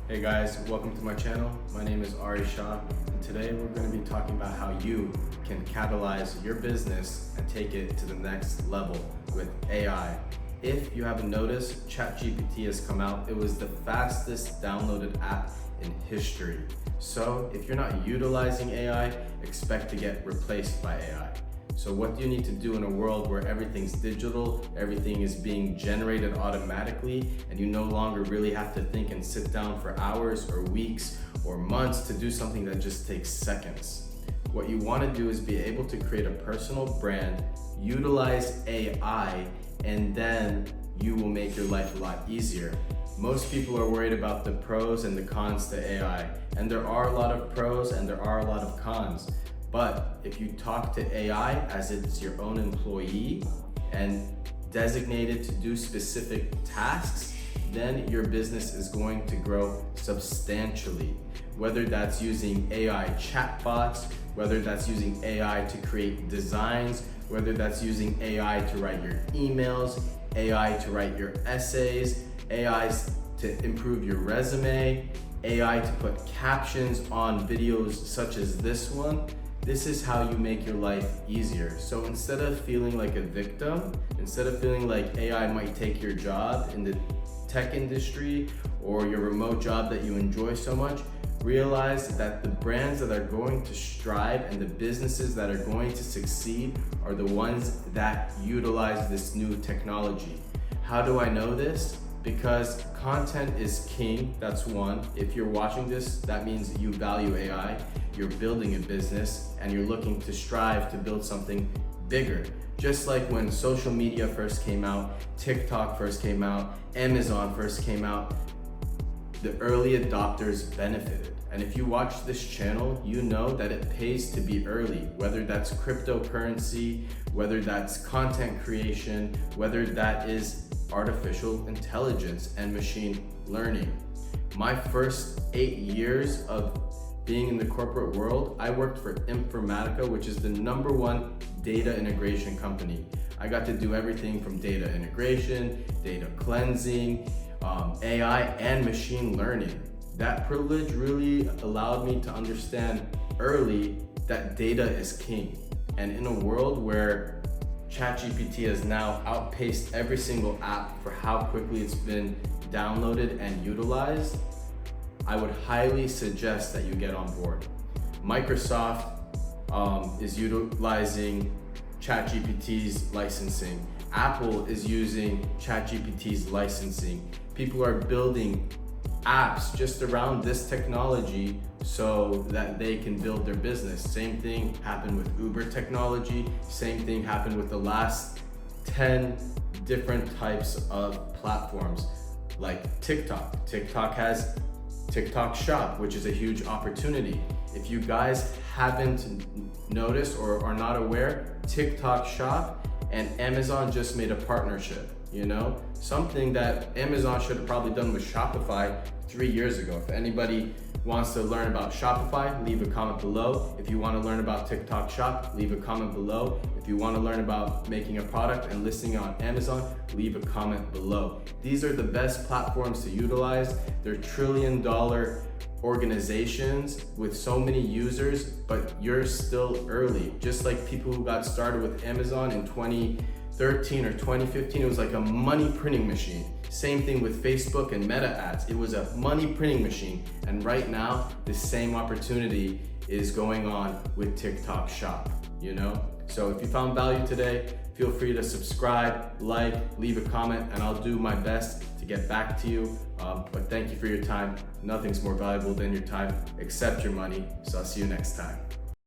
Hey guys, welcome to my channel. My name is Ari Shah, and today we're going to be talking about how you can catalyze your business and take it to the next level with AI. If you haven't noticed, ChatGPT has come out. It was the fastest downloaded app in history. So if you're not utilizing AI, expect to get replaced by AI. So what do you need to do in a world where everything's digital, everything is being generated automatically, and you no longer really have to think and sit down for hours or weeks or months to do something that just takes seconds? What you want to do is be able to create a personal brand, utilize AI, and then you will make your life a lot easier. Most people are worried about the pros and the cons to AI, and there are a lot of pros and there are a lot of cons. But if you talk to AI as it's your own employee and designated to do specific tasks, then your business is going to grow substantially. Whether that's using AI chatbots, whether that's using AI to create designs, whether that's using AI to write your emails, AI to write your essays, AI to improve your resume, AI to put captions on videos such as this one. This is how you make your life easier. So instead of feeling like a victim, instead of feeling like AI might take your job in the tech industry or your remote job that you enjoy so much, realize that the brands that are going to strive and the businesses that are going to succeed are the ones that utilize this new technology. How do I know this? Because content is king, that's one. If you're watching this, that means you value AI, you're building a business, and you're looking to strive to build something bigger. Just like when social media first came out, TikTok first came out, Amazon first came out, the early adopters benefited. And if you watch this channel, you know that it pays to be early, whether that's cryptocurrency, whether that's content creation, whether that is artificial intelligence and machine learning. My first 8 years of being in the corporate world, I worked for Informatica, which is the #1 data integration company. I got to do everything from data integration, data cleansing, AI, and machine learning. That privilege really allowed me to understand early that data is king. And in a world where ChatGPT has now outpaced every single app for how quickly it's been downloaded and utilized, I would highly suggest that you get on board. Microsoft is utilizing ChatGPT's licensing. Apple is using ChatGPT's licensing. People are building apps just around this technology so that they can build their business. Same thing happened with Uber technology. Same thing happened with the last 10 different types of platforms like TikTok. TikTok has TikTok Shop, which is a huge opportunity. If you guys haven't noticed or are not aware, TikTok Shop and Amazon just made a partnership. Something that Amazon should have probably done with Shopify 3 years ago. If anybody wants to learn about Shopify, leave a comment below. If you want to learn about TikTok Shop, leave a comment below. If you want to learn about making a product and listing on Amazon, leave a comment below. These are the best platforms to utilize. They're trillion-dollar organizations with so many users, but you're still early. Just like people who got started with Amazon in 2013 or 2015, it was like a money printing machine. Same thing with Facebook and Meta ads. It was a money printing machine. And right now, the same opportunity is going on with TikTok Shop, So if you found value today, feel free to subscribe, like, leave a comment, and I'll do my best to get back to you. But thank you for your time. Nothing's more valuable than your time except your money. So I'll see you next time.